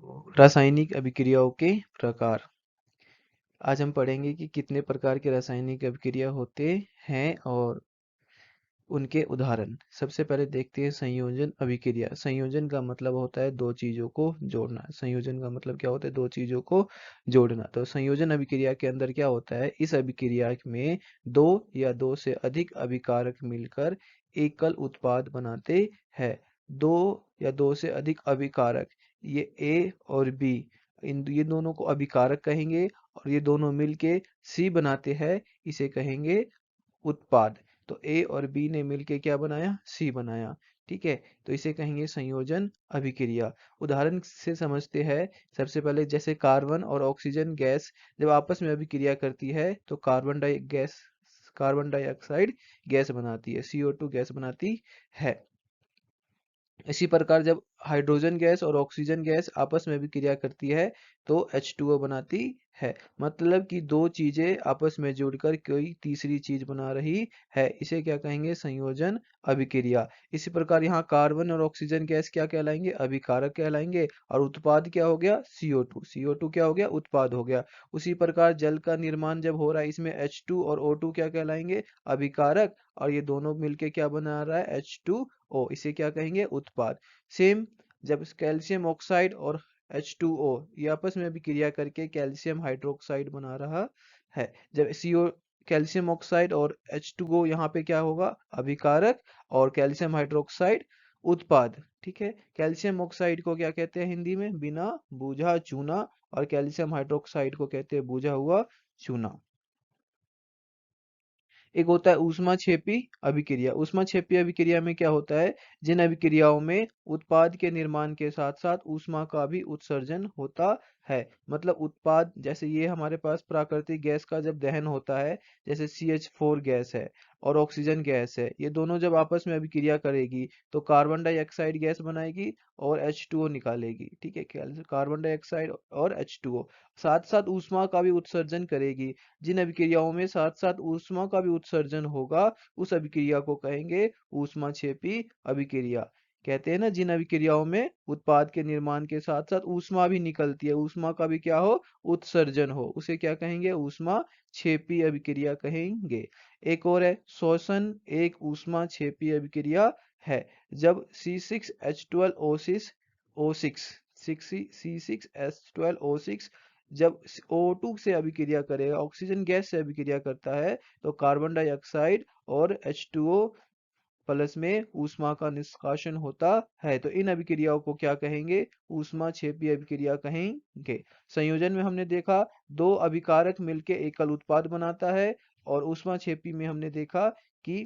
रासायनिक अभिक्रियाओं के प्रकार। आज हम पढ़ेंगे कि कितने प्रकार के रासायनिक अभिक्रिया होते हैं और उनके उदाहरण। सबसे पहले देखते हैं संयोजन अभिक्रिया। संयोजन का मतलब होता है दो चीजों को जोड़ना। संयोजन का मतलब क्या होता है? दो चीजों को जोड़ना। तो संयोजन अभिक्रिया के अंदर क्या होता है? इस अभिक्रिया में दो या दो से अधिक अभिकारक मिलकर एकल उत्पाद बनाते हैं। दो या दो से अधिक अभिकारक, ये ए और बी, ये दोनों को अभिकारक कहेंगे और ये दोनों मिलके सी बनाते हैं, इसे कहेंगे उत्पाद। तो ए और बी ने मिलके क्या बनाया? सी बनाया। ठीक है, तो इसे कहेंगे संयोजन अभिक्रिया। उदाहरण से समझते हैं। सबसे पहले जैसे कार्बन और ऑक्सीजन गैस जब आपस में अभिक्रिया करती है तो कार्बन डाइऑक्साइड गैस बनाती है, CO2 गैस बनाती है। इसी प्रकार जब हाइड्रोजन गैस और ऑक्सीजन गैस आपस में भी क्रिया करती है तो H2O बनाती है। मतलब कि दो चीजें आपस में जुड़कर कोई तीसरी चीज बना रही है, इसे क्या कहेंगे? संयोजन अभिक्रिया। इसी प्रकार यहाँ कार्बन और ऑक्सीजन गैस क्या कहलाएंगे? अभिकारक कहलाएंगे। और उत्पाद क्या हो गया? CO2। CO2 क्या हो गया? उत्पाद हो गया। उसी प्रकार जल का निर्माण जब हो रहा है, इसमें H2 और O2 क्या कहलाएंगे? अभिकारक। और ये दोनों मिलके क्या बना रहा है? H2O, इसे क्या कहेंगे? उत्पाद। सेम जब कैल्शियम ऑक्साइड और H2O ये आपस में भी क्रिया करके कैल्शियम हाइड्रोक्साइड बना रहा है। जब CO कैल्शियम ऑक्साइड और H2O यहाँ पे क्या होगा? अभिकारक। और कैल्शियम हाइड्रोक्साइड उत्पाद। ठीक है, कैल्शियम ऑक्साइड को क्या कहते हैं हिंदी में? बिना बूझा चूना। और कैल्शियम हाइड्रोक्साइड को कहते हैं बूझा हुआ चूना। एक होता है ऊष्माक्षेपी अभिक्रिया। ऊष्माक्षेपी अभिक्रिया में क्या होता है? जिन अभिक्रियाओं में उत्पाद के निर्माण के साथ साथ ऊष्मा का भी उत्सर्जन होता है। मतलब उत्पाद, जैसे ये हमारे पास प्राकृतिक गैस का जब दहन होता है, जैसे CH4 गैस है और ऑक्सीजन गैस है, ये दोनों जब आपस में अभिक्रिया करेगी तो कार्बन डाइऑक्साइड गैस बनाएगी और H2O निकालेगी। ठीक है, कार्बन डाइऑक्साइड और H2O साथ साथ ऊष्मा का भी उत्सर्जन करेगी। जिन अभिक्रियाओं में साथ साथ ऊष्मा का भी उत्सर्जन होगा उस अभिक्रिया को कहेंगे ऊष्माक्षेपी अभिक्रिया। कहते हैं ना, जिन अभिक्रियाओं में उत्पाद के निर्माण के साथ साथ ऊष्मा भी निकलती है, ऊष्मा का भी क्या हो? उत्सर्जन हो, उसे क्या कहेंगे? ऊष्माक्षेपी अभिक्रिया कहेंगे। एक और है श्वसन एक ऊष्माक्षेपी अभिक्रिया है। जब C6H12O6 C6H12O6 जब O2 से अभिक्रिया करेगा, ऑक्सीजन गैस से अभिक्रिया करता है, तो कार्बन डाइऑक्साइड और H2O प्लस में ऊष्मा का निष्कासन होता है। तो इन अभिक्रियाओं को क्या कहेंगे? ऊष्माक्षेपी अभिक्रिया कहेंगे। संयोजन में हमने देखा दो अभिकारक मिलके एकल उत्पाद बनाता है। और ऊष्माक्षेपी में हमने देखा कि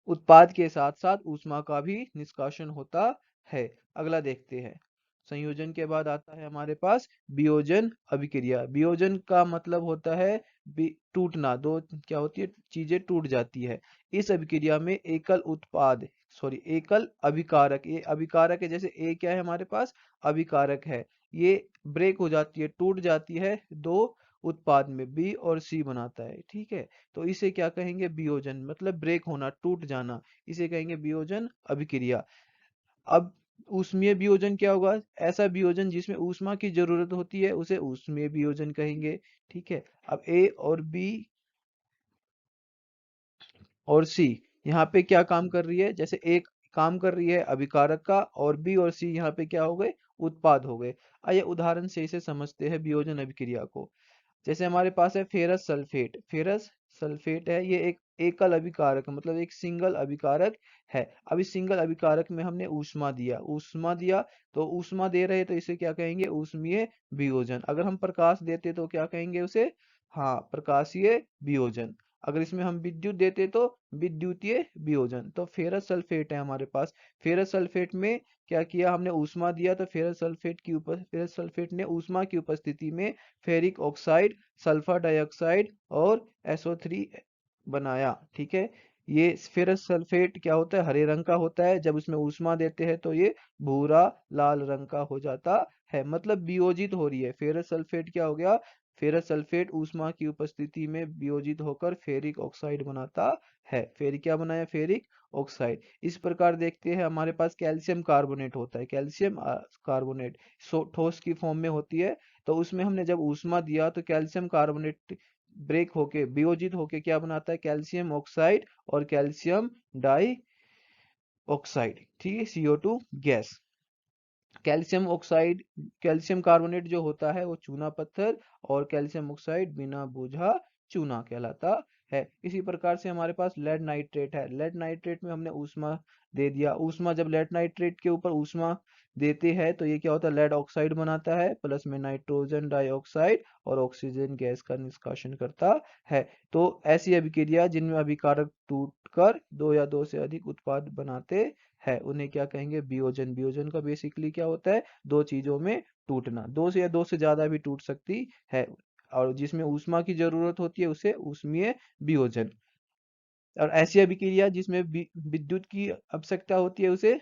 उत्पाद के साथ साथ ऊष्मा का भी निष्कासन होता है। अगला देखते हैं। संयोजन के बाद आता है हमारे पास वियोजन अभिक्रिया। वियोजन का मतलब होता है टूटना। दो क्या होती है? चीजें टूट जाती है। इस अभिक्रिया में एकल अभिकारक, ये अभिकारक है, जैसे ए क्या है हमारे पास? अभिकारक है। ये ब्रेक हो जाती है, टूट जाती है, दो उत्पाद में बी और सी बनाता है। ठीक है, तो इसे क्या कहेंगे? वियोजन। मतलब ब्रेक होना, टूट जाना, इसे कहेंगे वियोजन अभिक्रिया। अब ऊष्मीय वियोजन क्या होगा? ऐसा वियोजन जिसमें ऊष्मा की जरूरत होती है उसे ऊष्मीय वियोजन कहेंगे। ठीक है, अब ए और बी और सी यहाँ पे क्या काम कर रही है? जैसे एक काम कर रही है अभिकारक का और बी और सी यहाँ पे क्या हो गए? उत्पाद हो गए। आइए उदाहरण से इसे समझते हैं वियोजन अभिक्रिया को। जैसे हमारे पास है फेरस सल्फेट। फेरस सल्फेट है, ये एक एकल अभिकारक, मतलब एक सिंगल अभिकारक है। अब इस सिंगल अभिकारक में हमने ऊष्मा दिया तो ऊष्मा दे रहे, तो इसे क्या कहेंगे? ऊष्मीय वियोजन। अगर हम प्रकाश देते तो क्या कहेंगे उसे? हाँ, प्रकाशीय वियोजन। अगर इसमें हम विद्युत देते तो विद्युतीय वियोजन। तो फेरस सल्फेट है हमारे पास। फेरस सल्फेट में क्या किया हमने? ऊष्मा दिया, तो फेरस सल्फेट ने ऊष्मा की उपस्थिति में फेरिक ऑक्साइड, सल्फर डाइऑक्साइड और SO3 बनाया। ठीक है, ये फेरस सल्फेट क्या होता है? हरे रंग का होता है। जब इसमें ऊष्मा देते हैं तो ये भूरा लाल रंग का हो जाता है। मतलब वियोजित हो रही है। फेरस सल्फेट क्या हो गया? फेरस सल्फेट ऊष्मा की उपस्थिति में वियोजित होकर फेरिक ऑक्साइड बनाता है। फेरिक क्या बनाया? Ferric oxide. इस प्रकार देखते हैं हमारे पास कैल्शियम कार्बोनेट होता है। कैल्शियम कार्बोनेट ठोस की फॉर्म में होती है, तो उसमें हमने जब ऊष्मा दिया तो कैल्शियम कार्बोनेट ब्रेक होके वियोजित होके क्या बनाता है, कैल्शियम ऑक्साइड और कैल्शियम डाई ऑक्साइड, ठीक है, CO2 gas. Calcium oxide, calcium carbonate जो होता है वो चूना पत्थर, और कैल्शियम ऑक्साइड बिना बोझा चूना कहलाता है। इसी प्रकार से हमारे पास लेड नाइट्रेट है। लेड नाइट्रेट में हमने ऊष्मा दे दिया। ऊष्मा जब लेड नाइट्रेट के ऊपर ऊष्मा देते हैं तो ये क्या होता है, लेड ऑक्साइड बनाता है, प्लस में नाइट्रोजन डाइऑक्साइड और ऑक्सीजन गैस का निष्कासन करता है। तो ऐसी अभिक्रिया जिनमें अभिकारक टूटकर दो या दो से अधिक उत्पाद बनाते है उन्हें क्या कहेंगे, वियोजन। वियोजन का बेसिकली क्या होता है, दो चीजों में टूटना, दो से या दो से ज्यादा भी टूट सकती है, और जिसमें ऊष्मा की जरूरत होती है उसे ऊष्मीय वियोजन। और ऐसी अभिक्रिया जिसमें विद्युत की आवश्यकता होती है उसे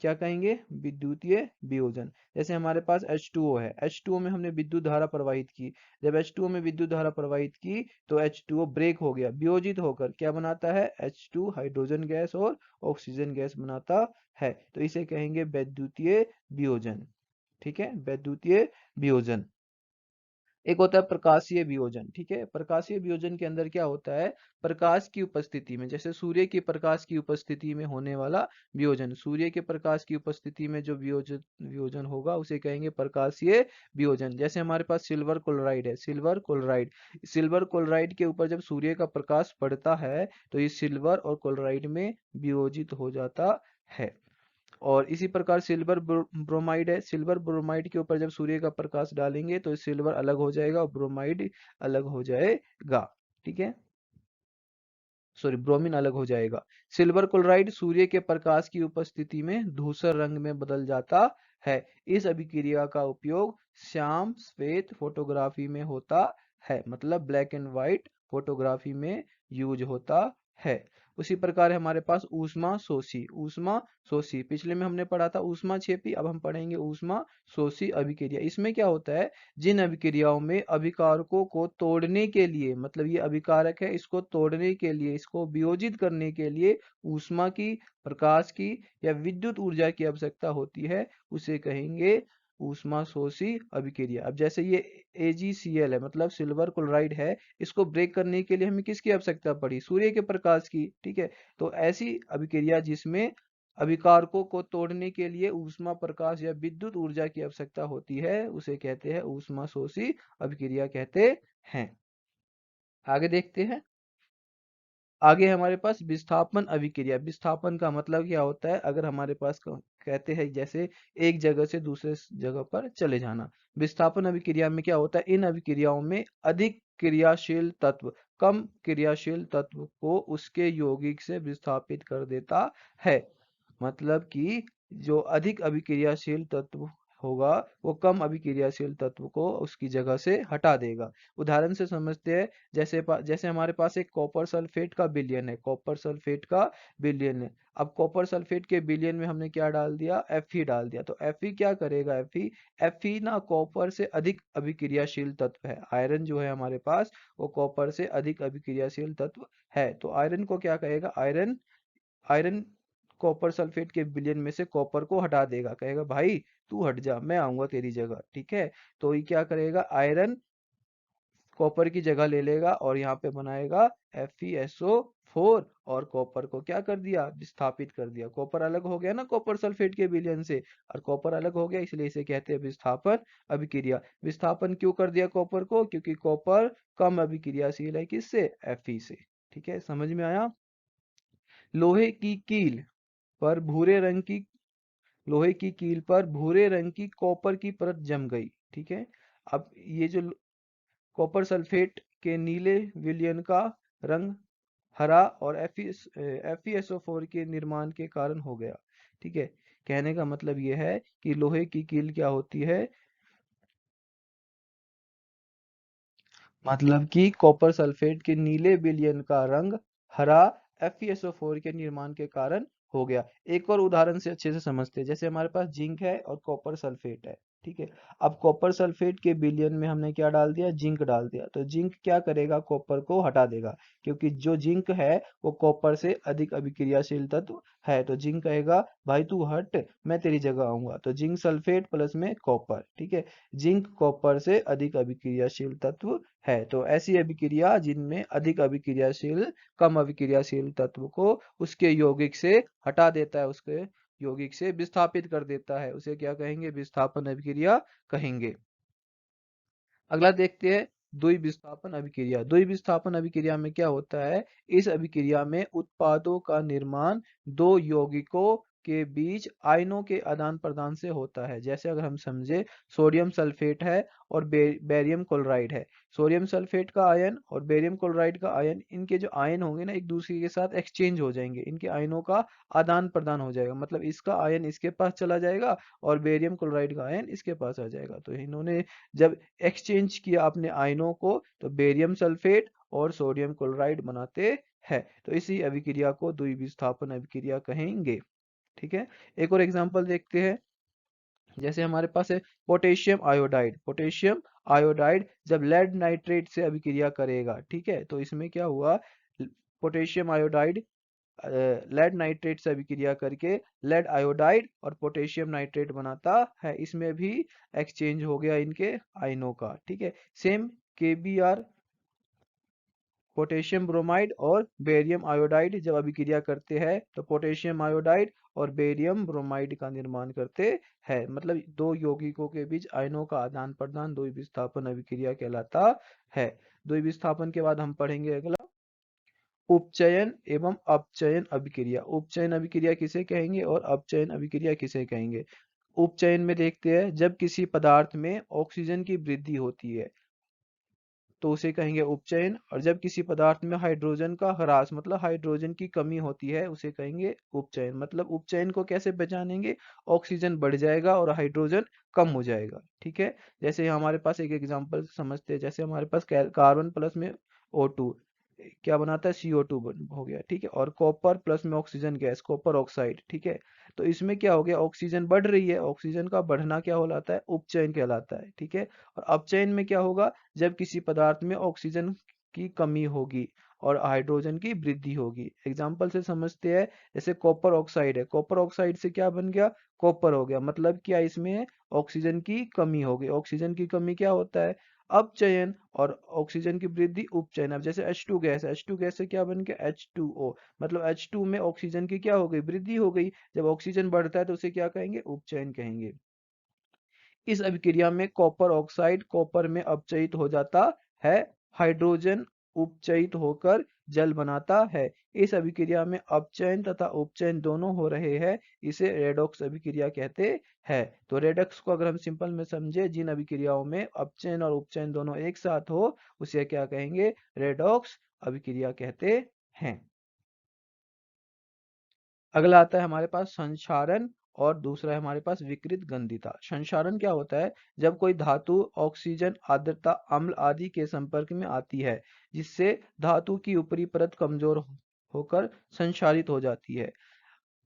क्या कहेंगे, विद्युतीय वियोजन। जैसे हमारे पास H2O है, H2O में हमने विद्युत धारा प्रवाहित की। जब H2O में विद्युत धारा प्रवाहित की तो H2O ब्रेक हो गया, वियोजित होकर क्या बनाता है, H2 हाइड्रोजन गैस और ऑक्सीजन गैस बनाता है, तो इसे कहेंगे वैद्युतीय वियोजन। ठीक है, वैद्युतीय वियोजन। एक होता है प्रकाशीय वियोजन। ठीक है, प्रकाशीय वियोजन के अंदर क्या होता है, प्रकाश की उपस्थिति में, जैसे सूर्य की प्रकाश की उपस्थिति में होने वाला वियोजन, सूर्य के प्रकाश की उपस्थिति में जो वियोजन वियोजन होगा उसे कहेंगे प्रकाशीय वियोजन। जैसे हमारे पास सिल्वर क्लोराइड है, सिल्वर क्लोराइड, सिल्वर क्लोराइड के ऊपर जब सूर्य का प्रकाश पड़ता है तो ये सिल्वर और क्लोराइड में वियोजित हो जाता है। और इसी प्रकार सिल्वर ब्रोमाइड है, सिल्वर ब्रोमाइड के ऊपर जब सूर्य का प्रकाश डालेंगे तो सिल्वर अलग हो जाएगा और ब्रोमाइड अलग हो जाएगा। ठीक है, सॉरी, ब्रोमीन अलग हो जाएगा। सिल्वर क्लोराइड सूर्य के प्रकाश की उपस्थिति में धूसर रंग में बदल जाता है। इस अभिक्रिया का उपयोग श्याम श्वेत फोटोग्राफी में होता है, मतलब ब्लैक एंड व्हाइट फोटोग्राफी में यूज होता है। उसी प्रकार हमारे पास ऊष्मा शोषी, ऊष्मा शोषी पिछले में हमने पढ़ा था ऊष्मा क्षेपी, अब हम पढ़ेंगे ऊष्मा शोषी अभिक्रिया। इसमें क्या होता है, जिन अभिक्रियाओं में अभिकारकों को तोड़ने के लिए, मतलब ये अभिकारक है, इसको तोड़ने के लिए, इसको वियोजित करने के लिए ऊष्मा की, प्रकाश की या विद्युत ऊर्जा की आवश्यकता होती है, उसे कहेंगे ऊष्मा शोषी अभिक्रिया। अब जैसे ये AgCl है, मतलब सिल्वर क्लोराइड है, इसको ब्रेक करने के लिए हमें किसकी आवश्यकता पड़ी, सूर्य के प्रकाश की। ठीक है, तो ऐसी अभिक्रिया जिसमें अभिकारकों को तोड़ने के लिए ऊष्मा, प्रकाश या विद्युत ऊर्जा की आवश्यकता होती है उसे कहते हैं ऊष्मा शोषी अभिक्रिया कहते हैं। आगे देखते हैं। आगे हमारे पास विस्थापन अभिक्रिया। विस्थापन का मतलब क्या होता है, अगर हमारे पास कहते हैं जैसे एक जगह से दूसरे जगह पर चले जाना। विस्थापन अभिक्रिया में क्या होता है, इन अभिक्रियाओं में अधिक क्रियाशील तत्व कम क्रियाशील तत्व को उसके यौगिक से विस्थापित कर देता है। मतलब कि जो अधिक अभिक्रियाशील तत्व होगा वो कम अभिक्रियाशील तत्व को उसकी जगह से हटा देगा। उदाहरण से समझते हैं, जैसे हमारे पास एक कॉपर सल्फेट का विलयन है, कॉपर सल्फेट का विलयन है। अब कॉपर सल्फेट के विलयन में हमने क्या डाल दिया, Fe डाल दिया, तो Fe क्या करेगा, Fe ना कॉपर से अधिक अभिक्रियाशील तत्व है। आयरन जो है हमारे पास वो कॉपर से अधिक अभिक्रियाशील तत्व है, तो आयरन को क्या कहेगा, आयरन आयरन कॉपर सल्फेट के विलयन में से कॉपर को हटा देगा, कहेगा भाई तू हट जा, मैं आऊंगा तेरी जगह। ठीक है, तो ये क्या करेगा, आयरन कॉपर की जगह ले लेगा और यहाँ पे बनाएगा FeSO4, और कॉपर को क्या कर दिया, विस्थापित कर दिया। कॉपर अलग हो गया ना कॉपर सल्फेट के विलयन से, और कॉपर अलग हो गया इसलिए इसे कहते हैं विस्थापन अभिक्रिया। विस्थापन क्यों कर दिया कॉपर को, क्योंकि कॉपर कम अभिक्रियाशील है किससे, Fe से। ठीक है, समझ में आया। लोहे की कील पर भूरे रंग की लोहे की कील पर भूरे रंग की कॉपर की परत जम गई। ठीक है, अब ये जो कॉपर सल्फेट के नीले विलयन का रंग हरा और FeSO4 के निर्माण के कारण हो गया। ठीक है, कहने का मतलब यह है कि लोहे की कील क्या होती है, मतलब कि कॉपर सल्फेट के नीले विलयन का रंग हरा FeSO4 के निर्माण के कारण हो गया। एक और उदाहरण से अच्छे से समझते हैं, जैसे हमारे पास जिंक है और कॉपर सल्फेट है। ठीक है। अब कॉपर सल्फेट के विलयन में हमने क्या डाल दिया, जिंक डाल दिया, तो जिंक क्या करेगा, कॉपर को हटा देगा, क्योंकि जो जिंक है वो कॉपर से अधिक अभिक्रियाशील तत्व है। तो जिंक कहेगा भाई तू हट, मैं तेरी जगह आऊंगा। तो जिंक सल्फेट प्लस में कॉपर, ठीक है। जिंक कॉपर से अधिक अभिक्रियाशील तत्व है। तो ऐसी अभिक्रिया जिनमें अधिक अभिक्रियाशील कम अभिक्रियाशील तत्व को उसके यौगिक से हटा देता है, उसके यौगिक से विस्थापित कर देता है, उसे क्या कहेंगे, विस्थापन अभिक्रिया कहेंगे। अगला देखते हैं द्वि विस्थापन अभिक्रिया। द्वि विस्थापन अभिक्रिया में क्या होता है, इस अभिक्रिया में उत्पादों का निर्माण दो यौगिकों के बीच आयनों के आदान प्रदान से होता है। जैसे अगर हम समझे, सोडियम सल्फेट है और बेरियम क्लोराइड है। सोडियम सल्फेट का आयन और बेरियम क्लोराइड का आयन, इनके जो आयन होंगे ना, एक दूसरे के साथ एक्सचेंज हो जाएंगे, इनके आयनों का आदान प्रदान हो जाएगा। मतलब इसका आयन इसके पास चला जाएगा और बेरियम क्लोराइड का आयन इसके पास आ जाएगा। तो इन्होंने जब एक्सचेंज किया अपने आयनों को, तो बेरियम सल्फेट और सोडियम क्लोराइड बनाते हैं। तो इसी अभिक्रिया को द्विविस्थापन अभिक्रिया कहेंगे। ठीक है। एक और एग्जांपल देखते हैं। जैसे हमारे पास है पोटेशियम आयोडाइड। पोटेशियम आयोडाइड जब लेड नाइट्रेट से अभिक्रिया करेगा, ठीक है, तो इसमें क्या हुआ, पोटेशियम आयोडाइड लेड नाइट्रेट से अभिक्रिया करके लेड आयोडाइड और पोटेशियम नाइट्रेट बनाता है। इसमें भी एक्सचेंज हो गया इनके आयनों का। ठीक है। सेम KBr, पोटेशियम ब्रोमाइड और बेरियम आयोडाइड जब अभिक्रिया करते हैं, तो पोटेशियम आयोडाइड और बेरियम ब्रोमाइड का निर्माण करते हैं। मतलब दो यौगिकों के बीच आयनों का आदान प्रदान द्विविस्थापन अभिक्रिया कहलाता है। द्विविस्थापन के बाद हम पढ़ेंगे अगला उपचयन एवं अपचयन अभिक्रिया। उपचयन अभिक्रिया किसे कहेंगे और अपचयन अभिक्रिया किसे कहेंगे। उपचयन में देखते हैं, जब किसी पदार्थ में ऑक्सीजन की वृद्धि होती है तो उसे कहेंगे उपचयन, और जब किसी पदार्थ में हाइड्रोजन का ह्रास मतलब हाइड्रोजन की कमी होती है उसे कहेंगे उपचयन। मतलब उपचयन को कैसे पहचानेंगे, ऑक्सीजन बढ़ जाएगा और हाइड्रोजन कम हो जाएगा। ठीक है। जैसे हमारे पास एक एग्जांपल समझते हैं। जैसे हमारे पास कार्बन प्लस में O2 क्या बनाता है, CO2 हो गया। ठीक है। और कॉपर प्लस में ऑक्सीजन गैस, कॉपर ऑक्साइड। ठीक है। तो इसमें क्या हो गया, ऑक्सीजन बढ़ रही है, ऑक्सीजन का बढ़ना क्या कहलाता है, उपचयन कहलाता है। ठीक है। और अपचयन में क्या होगा, जब किसी पदार्थ में ऑक्सीजन की कमी होगी और हाइड्रोजन की वृद्धि होगी। एग्जाम्पल से समझते हैं। जैसे कॉपर ऑक्साइड है, कॉपर ऑक्साइड से क्या बन गया, कॉपर हो गया। मतलब क्या, इसमें ऑक्सीजन की कमी हो गई। ऑक्सीजन की कमी क्या होता है, अपचयन, और ऑक्सीजन की वृद्धि उपचयन। अब जैसे H2 गैस है, H2 गैस से क्या बन गया, H2O। मतलब H2 में ऑक्सीजन की क्या हो गई, वृद्धि हो गई। जब ऑक्सीजन बढ़ता है तो उसे क्या कहेंगे, उपचयन कहेंगे। इस अभिक्रिया में कॉपर ऑक्साइड कॉपर में अपचयित हो जाता है, हाइड्रोजन उपचयित होकर जल बनाता है। इस अभिक्रिया में अपचयन तथा उपचयन दोनों हो रहे हैं, इसे रेडॉक्स अभिक्रिया कहते हैं। तो रेडॉक्स को अगर हम सिंपल में समझे, जिन अभिक्रियाओं में अपचयन और उपचयन दोनों एक साथ हो उसे क्या कहेंगे, रेडॉक्स अभिक्रिया कहते हैं। अगला आता है हमारे पास संक्षारण, और दूसरा है हमारे पास विकृत गंधिता। संक्षारण क्या होता है, जब कोई धातु ऑक्सीजन, आर्द्रता, अम्ल आदि के संपर्क में आती है, जिससे धातु की ऊपरी परत कमजोर होकर संक्षारित हो जाती है,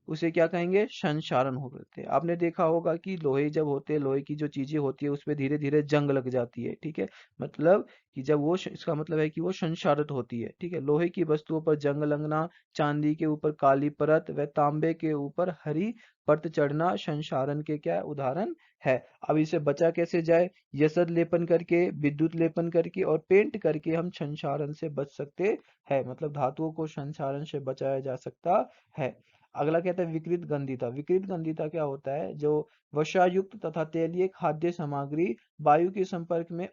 उसे क्या कहेंगे, संक्षारण हो जाते हैं। आपने देखा होगा कि लोहे जब होते हैं, लोहे की जो चीजें होती है उसपे धीरे धीरे जंग लग जाती है। ठीक है। मतलब कि जब वो इसका मतलब है कि वो संक्षारित होती है। ठीक है। लोहे की वस्तुओं पर जंग लगना, चांदी के ऊपर काली परत व तांबे के ऊपर हरी परत चढ़ना संक्षारण के क्या उदाहरण है। अब इसे बचा कैसे जाए, यशद लेपन करके, विद्युत लेपन करके और पेंट करके हम संक्षारण से बच सकते हैं। मतलब धातुओं को संक्षारण से बचाया जा सकता है। अगला कहता है विकृत गंधिता। विकृत गंधिता क्या होता है, जो वसायुक्त तथा तेलीय खाद्य सामग्री वायु के संपर्क में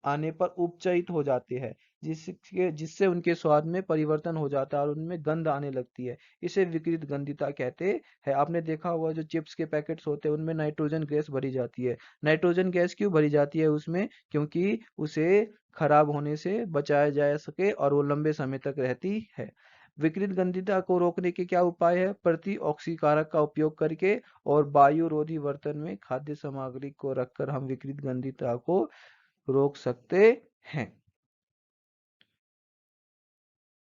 आने पर उपचयित हो जाते हैं, जिससे उनके स्वाद में परिवर्तन हो जाता है और उनमें गंध आने लगती है। इसे विकृत गंधिता कहते हैं। आपने देखा होगा जो चिप्स के पैकेट्स होते हैं उनमें नाइट्रोजन गैस भरी जाती है। नाइट्रोजन गैस क्यों भरी जाती है उसमें, क्योंकि उसे खराब होने से बचाया जा सके और वो लंबे समय तक रहती है। विकृत गंधिता को रोकने के क्या उपाय है, प्रति ऑक्सीकारक का उपयोग करके और वायु रोधी बर्तन में खाद्य सामग्री को रखकर हम विकृत गंधिता को रोक सकते हैं।